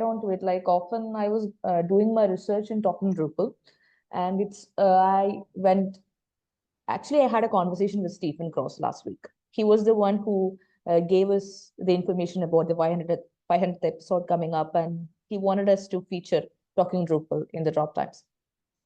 onto it. Like often I was doing my research in talking Drupal, and I went. Actually, I had a conversation with Stephen Cross last week. He was the one who gave us the information about the 500th episode coming up, and he wanted us to feature talking Drupal in the Drop Times.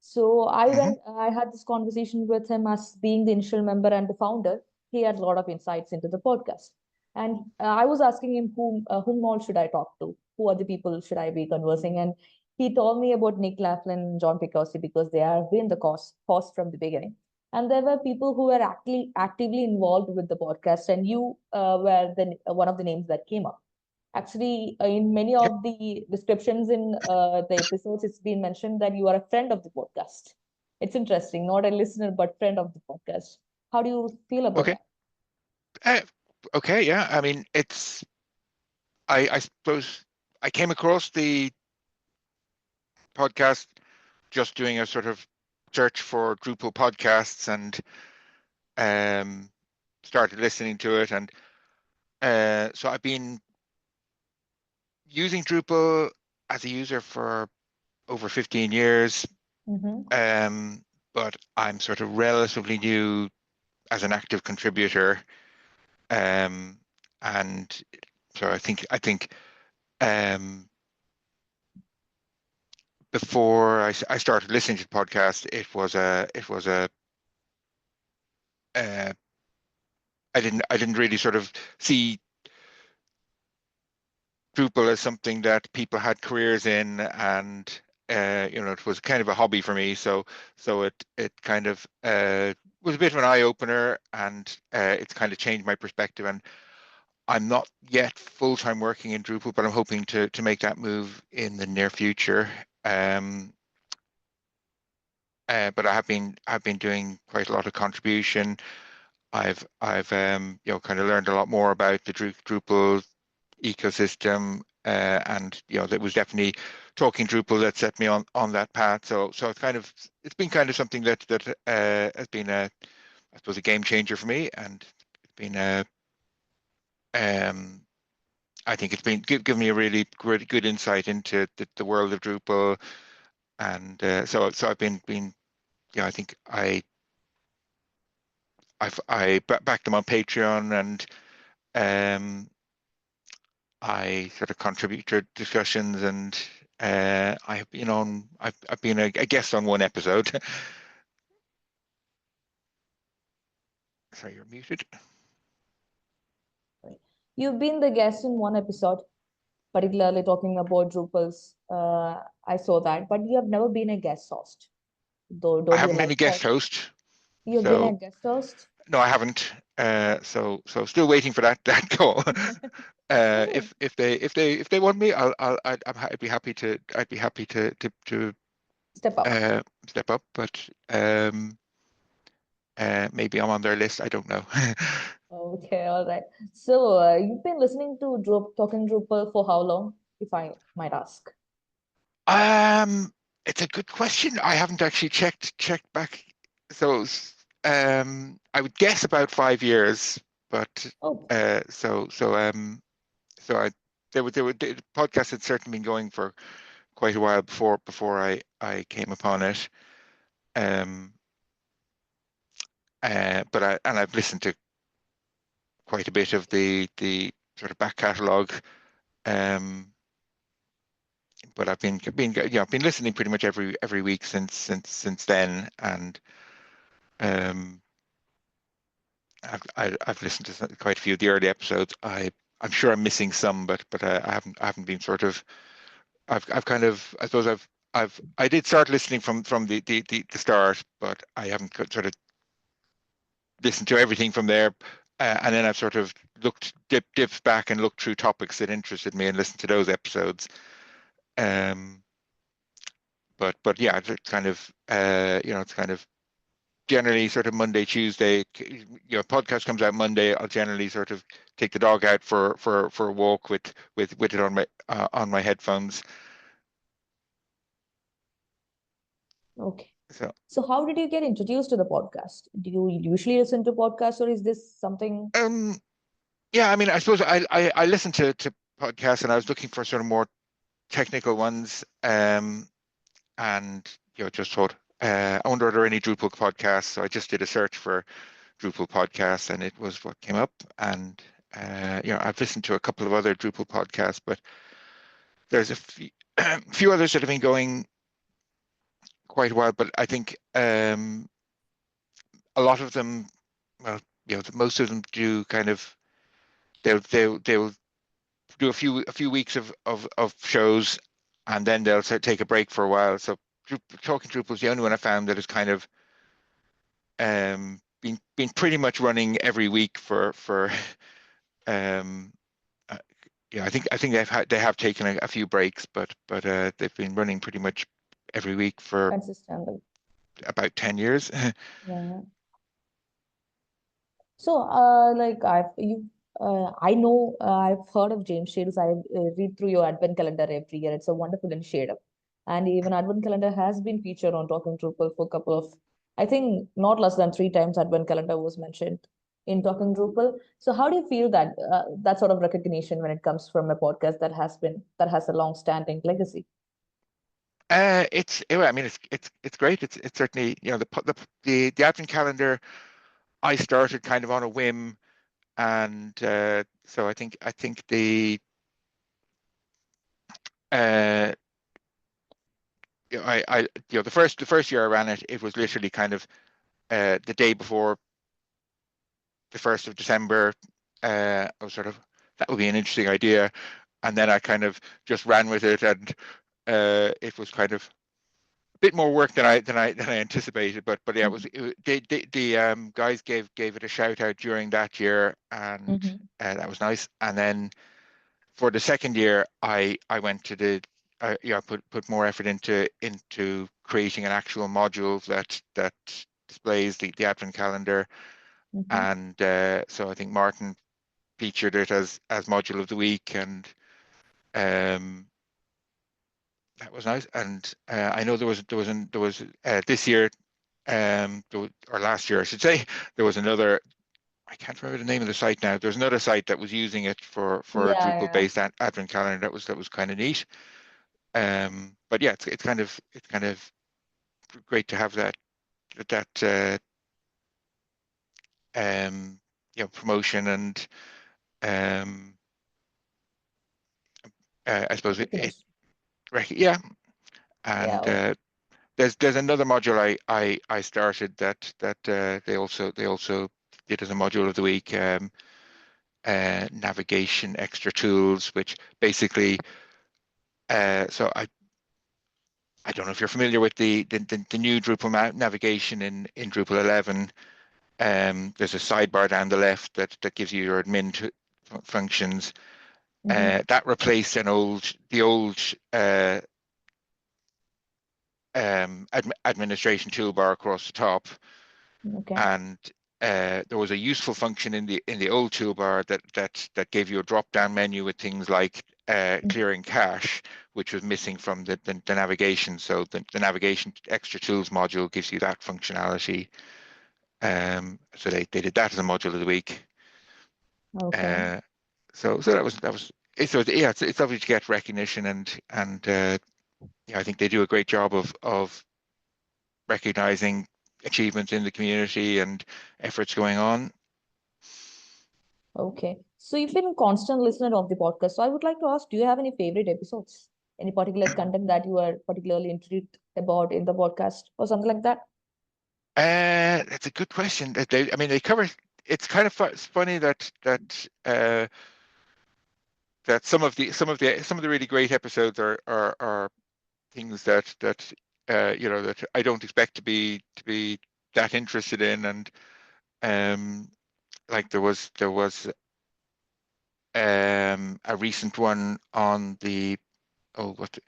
So Hmm. I had this conversation with him as being the initial member and the founder. He had a lot of insights into the podcast. And I was asking him whom all should I talk to? Who are the people should I be conversing? And he told me about Nick Laughlin and John Picosi because they have been the host from the beginning. And there were people who were actually actively involved with the podcast, and you were one of the names that came up. Actually, in many Yep. of the descriptions in the episodes, it's been mentioned that you are a friend of the podcast. It's interesting, not a listener, but friend of the podcast. How do you feel about Okay. that? Uh, okay. Yeah. I mean, I suppose I came across the podcast just doing a sort of search for Drupal podcasts and um, started listening to it. And so I've been using Drupal as a user for over 15 years, Mm-hmm. um, but I'm sort of relatively new as an active contributor. Um, and so I think um, before I started listening to the podcast, it was a uh, I didn't really sort of see Drupal as something that people had careers in, and it was kind of a hobby for me. So it kind of was a bit of an eye opener, and it's kind of changed my perspective. And I'm not yet full time working in Drupal, but I'm hoping to make that move in the near future. Um, but I've been doing quite a lot of contribution. I've kind of learned a lot more about the Drupal ecosystem, and that was definitely talking Drupal that set me on that path. So it's been kind of something that has been I suppose a game changer for me, and it's been a um I think it's been given me a really good insight into the world of Drupal. And so I've been I think I backed them on Patreon, and um I sort of contribute to discussions, and I have been on. I've been a guest on one episode. Sorry, you're muted. Right. You've been the guest in one episode, particularly talking about Drupals. I saw that, but you have never been a guest host. Though, I don't you haven't been a like guest that? host, You've been a so guest host? no, I haven't. So still waiting for that call. If they want me, I'd be happy to Step up. step up, but maybe I'm on their list. I don't know. Okay, all right. So, you've been listening to Talking Drupal for how long, if I might ask? Um, it's a good question. I haven't actually checked back. So, I would guess about 5 years, but Oh, uh, so so um, so I the podcast had certainly been going for quite a while before I came upon it. Um, but I've listened to quite a bit of the sort of back catalogue. Um, but I've been listening pretty much every week since then, and um. I've listened to quite a few of the early episodes. I'm sure I'm missing some, but I haven't been sort of I've kind of I suppose I did start listening from the start, but I haven't sort of listened to everything from there. And then I've sort of dipped back and looked through topics that interested me and listened to those episodes. Um, but yeah, it's kind of it's kind of generally sort of Monday, Tuesday. Podcast comes out Monday. I'll generally sort of take the dog out for a walk with it on my headphones. okay. So So, how did you get introduced to the podcast? Do you usually listen to podcasts, or is this something? um yeah, I mean, I suppose I listened to podcasts, and I was looking for sort of more. technical ones, and just thought, I wonder are there any Drupal podcasts? So I just did a search for Drupal podcasts, and it was what came up. And I've listened to a couple of other Drupal podcasts, but there's a few others that have been going quite a while. But I think a lot of them, well, most of them do kind of they'll do a few weeks of shows, and then they'll take a break for a while. So Talking Drupal is the only one I found that is kind of been pretty much running every week for um uh, I think they have taken a few breaks, but they've been running pretty much every week for Consistently. about 10 years. Yeah. So, I know, I've heard of James Shaders. I read through your advent calendar every year. It's a wonderful initiative. And even advent calendar has been featured on Talking Drupal for a couple of, I think not less than three times advent calendar was mentioned in Talking Drupal. So how do you feel that that sort of recognition when it comes from a podcast that has a long-standing legacy? I mean, it's great. It's certainly, the advent calendar I started kind of on a whim, and so I think uh, the first year I ran it, it was literally kind of the day before the 1st of December. I was sort of, that would be an interesting idea, and then I kind of just ran with it, and it was kind of a bit more work than I anticipated. But yeah, the guys gave it a shout out during that year, and Mm-hmm. that was nice. And then for the second year, I went to put more effort into creating an actual module that displays the advent calendar. Mm-hmm. And so I think Martin featured it as module of the week, and um, that was nice. And I know there was this year, or last year I should say, there was another. I can't remember the name of the site now. There's another site that was using it for a Yeah, Drupal yeah. based advent calendar. That was kind of neat. But yeah, it's kind of great to have that promotion, and um, I suppose it Recognition. yeah. Yeah, And okay. there's another module I started that they also did as a module of the week. Navigation extra tools, which basically, so I don't know if you're familiar with the new Drupal navigation in Drupal 11. There's a sidebar down the left that gives you your admin functions. Mm-hmm. That replaced the old administration toolbar across the top, Okay. and there was a useful function in the old toolbar that gave you a drop down menu with things like clearing cache, which was missing from the navigation. So the navigation extra tools module gives you that functionality. So they did that as a module of the week. Okay. Uh, so that was it. So yeah, it's lovely to get recognition, and yeah, I think they do a great job of recognizing achievements in the community and efforts going on. Okay. So you've been a constant listener of the podcast. So I would like to ask, do you have any favorite episodes? Any particular content that you are particularly intrigued about in the podcast or something like that? That's a good question. I mean, they cover. It's kind of funny that some of the really great episodes are things that I don't expect to be that interested in. And like there was a recent one on the oh what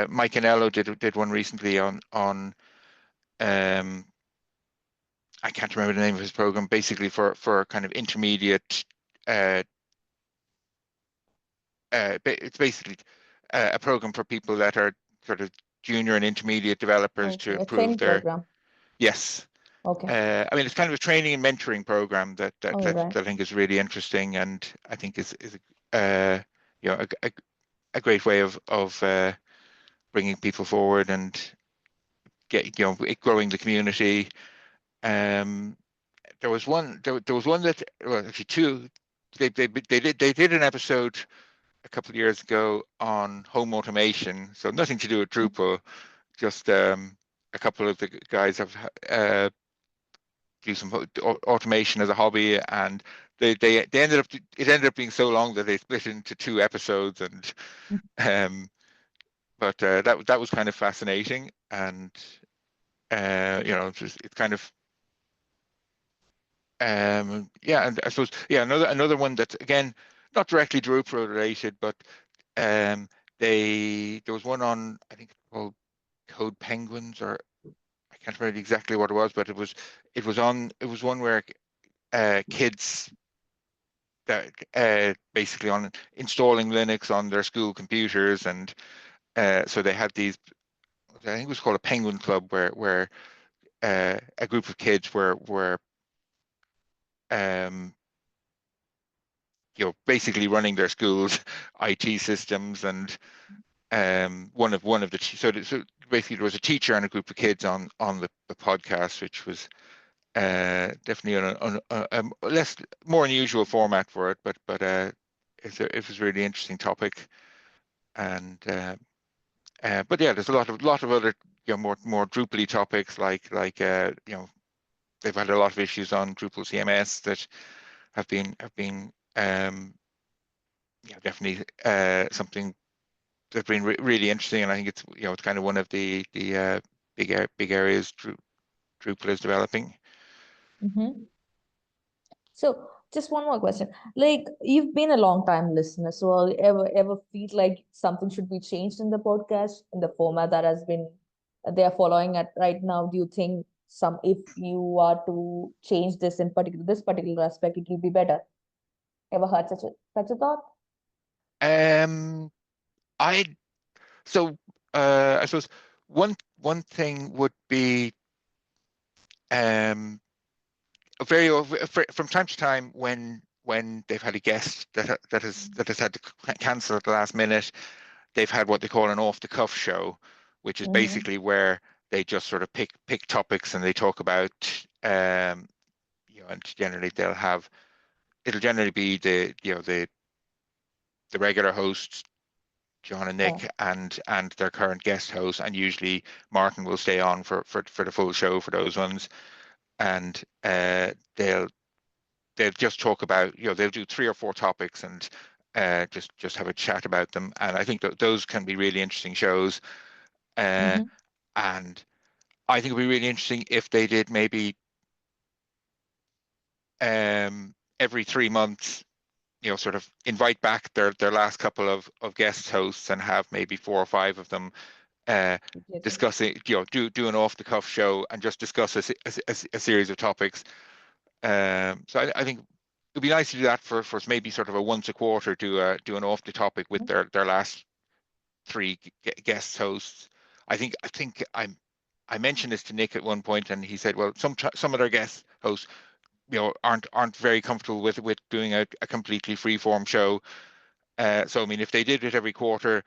Mike Anello did one recently on um I can't remember the name of his program, basically for kind of intermediate. Uh, it's basically a program for people that are sort of junior and intermediate developers to Okay. A improve training their. program. Yes. Okay. I mean, it's kind of a training and mentoring program that that, All that, right. that I think is really interesting, and I think is uh, you know a, a great way of bringing people forward and growing the community. There was one that, well, actually two. They did an episode a couple of years ago on home automation, so nothing to do with Drupal. Just a couple of the guys have do some automation as a hobby, and they ended up it ended up being so long that they split into two episodes, and um, but that was kind of fascinating, and it's kind of yeah, and I suppose another one that's again not directly Drupal related, but um, there was one on, I think, called Code Penguins, or I can't remember exactly what it was, but it was one where kids that basically on installing Linux on their school computers, and so they had these. I think it was called a Penguin Club, where a group of kids were um, basically running their schools' IT systems, and one of the so basically there was a teacher and a group of kids on the podcast, which was definitely a less more unusual format for it, but it was a really interesting topic, and but yeah, there's a lot of other more Drupal-y topics like they've had a lot of issues on Drupal CMS that have been definitely something that's been really interesting, and I think it's kind of one of the big areas Drupal is developing. Mm-hmm. So just one more question. Like you've been a long time listener, so ever feel like something should be changed in the podcast in the format that has been they are following at right now? Do you think some if you are to change this particular aspect, it will be better? Ever heard such a thought? Um, I so I suppose one thing would be um very from time to time when they've had a guest that has had to cancel at the last minute, they've had what they call an off the cuff show, which is Mm-hmm. basically where they just sort of pick topics and they talk about and generally it'll generally be the regular hosts, John and Yeah. Nick, and their current guest host, and usually Martin will stay on for the full show for those ones, and they'll just talk about, they'll do three or four topics and just have a chat about them, and I think that those can be really interesting shows, uh, Mm-hmm. and I think it'd be really interesting if they did maybe every 3 months, sort of invite back their last couple of guest hosts and have maybe four or five of them Together. discussing, do an off the cuff show and just discuss a series of topics. So I think it'd be nice to do that for maybe sort of a once a quarter, do an off the topic with their last three guest hosts. I mentioned this to Nick at one point, and he said, well, some of their guest hosts, aren't very comfortable with doing a completely free form show. So I mean, if they did it every quarter,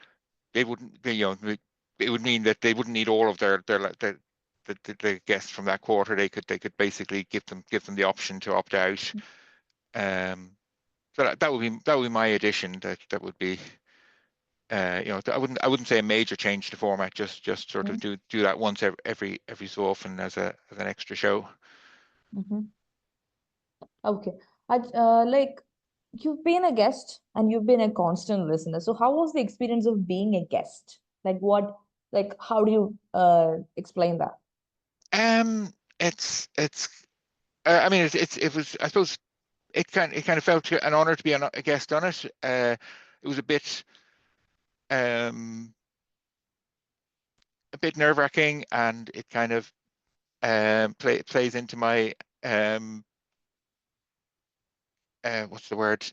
they wouldn't, it would mean that they wouldn't need all of the guests from that quarter. They could basically give them the option to opt out. Um, so that would be my addition. That would be I wouldn't say a major change to format. Just sort of do that once every so often as an extra show. Mm-hmm. Okay. Like you've been a guest and you've been a constant listener. So how was the experience of being a guest? Like how do you explain that? It's I mean it was, I suppose, it kind of felt an honor to be a guest on it. It was um, a bit nerve-wracking, and it kind of plays into my what's the word,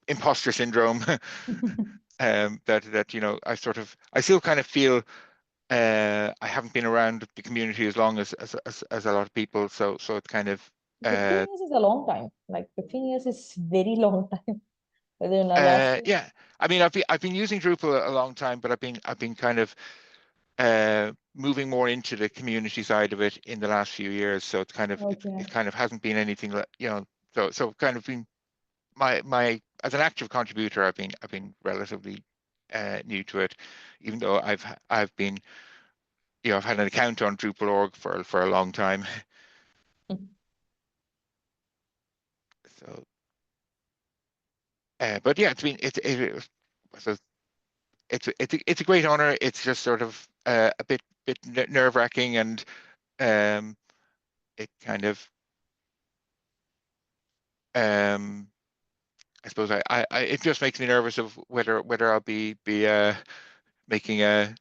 imposter syndrome. That I still kind of feel I haven't been around the community as long as a lot of people, so it's kind of 15 uh, years is a long time. Like 15 years is very long time. within the last year? Yeah, I mean, I've been using Drupal a long time, but I've been kind of moving more into the community side of it in the last few years. So Okay. it kind of hasn't been anything that, so kind of been my as an active contributor, I've been relatively new to it, even though I've been, I've had an account on Drupal.org for a long time. So, but yeah, so it's a great honor. It's just sort of a bit nerve wracking, and um, it kind of um, I suppose it just makes me nervous of whether I'll be making a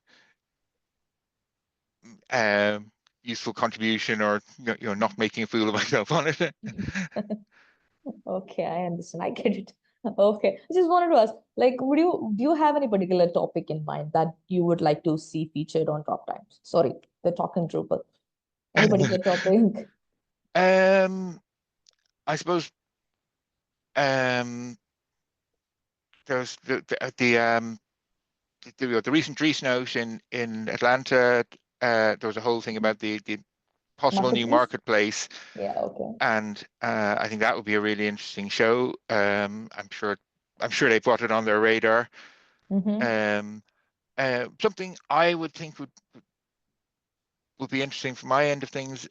um, useful contribution, or not making a fool of myself on it. Okay, I understand. I get it. Okay. I just wanted to ask, like, do you have any particular topic in mind that you would like to see featured on Drop Times? Sorry, the talking Drupal. Any particular topic? um, I suppose um, there's the recent Dries note in Atlanta. There was a whole thing about the possible new Marketplace? marketplace, Yeah, okay. and I think that would be a really interesting show. I'm sure they brought it on their radar. Mm-hmm. Um, Something I would think would be interesting from my end of things.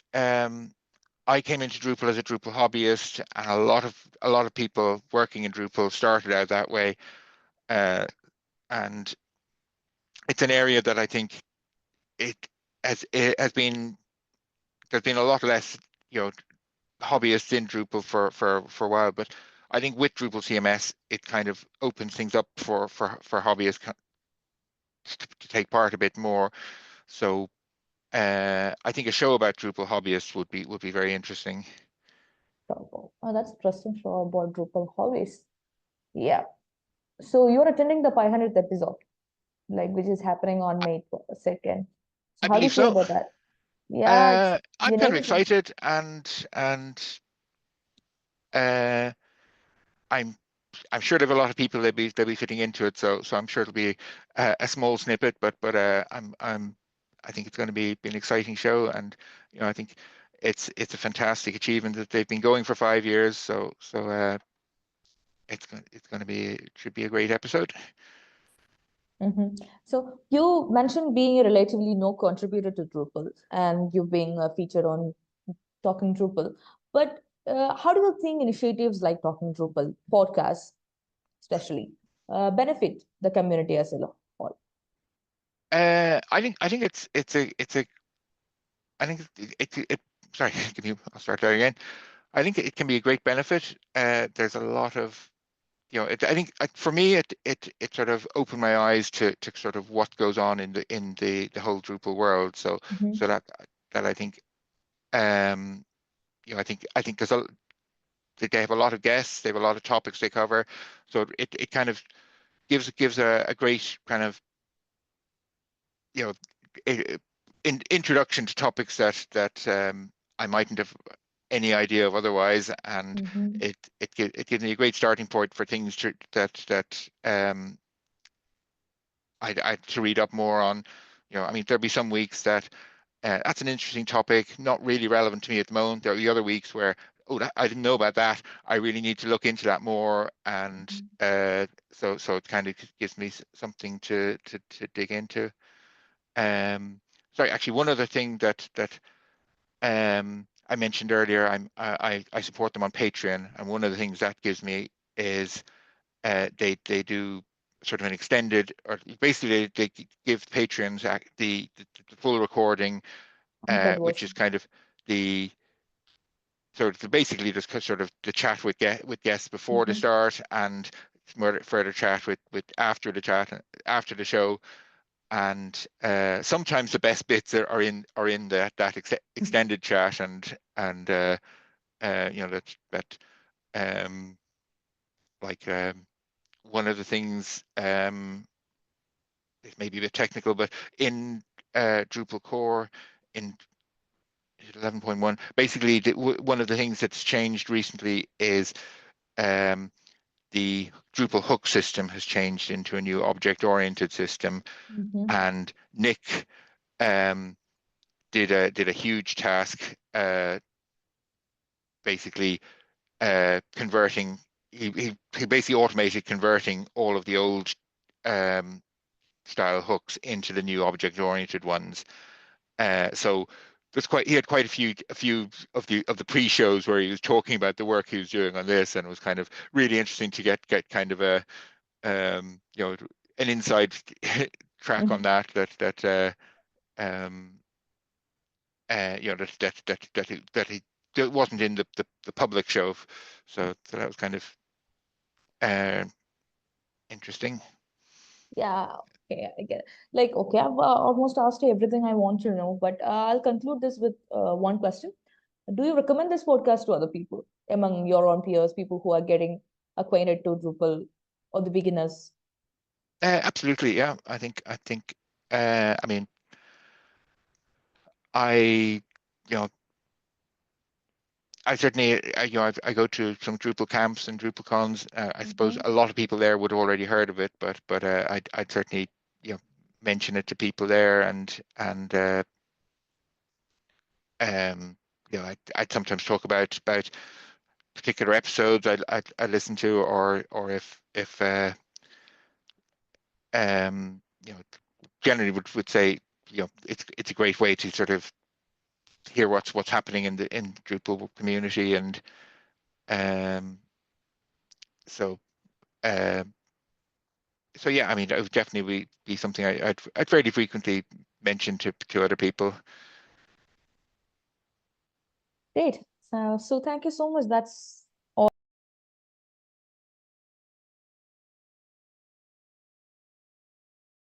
I came into Drupal as a Drupal hobbyist, and a lot of people working in Drupal started out that way. Uh, and it's an area that I think it it has been there's been a lot less, you know, hobbyists in Drupal for a while, but I think with Drupal CMS, it kind of opens things up for hobbyists to take part a bit more. So I think a show about Drupal hobbyists would be very interesting. Drupal. Oh, that's interesting show about Drupal hobbies. Yeah. So you're attending the 500th episode, like which is happening on May 2nd. So I how do you believe feel so. about that? Yeah, it's I'm your kind of name is excited, and uh, I'm I'm sure there are a lot of people they'll be fitting into it. So I'm sure it'll be a small snippet, but I think it's going to be an exciting show, and I think it's a fantastic achievement that they've been going for 5 years. So it's going to be it should be a great episode. hmm. So you mentioned being a relatively no contributor to Drupal and you being featured on Talking Drupal. But how do you think initiatives like Talking Drupal, podcasts especially, benefit the community as a whole? I think it's a I think it sorry, I'll start there again. I think it can be a great benefit. There's a lot of, I think for me, it sort of opened my eyes to sort of what goes on in the whole Drupal world. Hmm. So that I think, um, I think they have a lot of guests, they have a lot of topics they cover. So it kind of gives a great kind of, you know, i- introduction to topics that I mightn't have any idea of otherwise, and Hmm. it gives me a great starting point for things that I to read up more on. I mean, there'll be some weeks that that's an interesting topic, not really relevant to me at the moment. There'll be other weeks where, oh, I didn't know about that. I really need to look into that more, and so it kind of gives me something to dig into. Um, Sorry, actually, one other thing that I mentioned earlier, I support them on Patreon, and one of the things that gives me is they do sort of an extended, or basically they give patrons the full recording, Uncut which is version. kind of the sort of basically just sort of the chat with guests before the Hmm. start, and further chat with after the chat after the show. And sometimes the best bits are in that extended chat, and that um, like one of the things, it may be a bit technical, but in Drupal core in 11.1, basically one of the things that's changed recently is um, the Drupal hook system has changed into a new object-oriented system, Mhm. and Nick did a huge task, basically converting. He basically automated converting all of the old um, style hooks into the new object-oriented ones. So he had quite a few of the pre-shows where he was talking about the work he was doing on this, and it was kind of really interesting to get kind of a an inside track on Mhm. that um, that wasn't in the public show. So that was kind of uh, interesting. Yeah, okay, I get it. Like, okay, I've almost asked you everything I want to know, but I'll conclude this with one question. Do you recommend this podcast to other people among your own peers, people who are getting acquainted to Drupal or the beginners? Absolutely, yeah. I think. I mean, I you know I certainly, I go to some Drupal camps and Drupal cons. I suppose Mm-hmm. a lot of people there would have already heard of it, but I'd certainly, mention it to people there, and um, I'd sometimes talk about particular episodes I listen to, or if um, you know, generally would say, it's a great way to sort of hear what's happening in Drupal community, and um, so. Um, so yeah, I mean, it would definitely be something I'd fairly frequently mention to other people. Great. So thank you so much. That's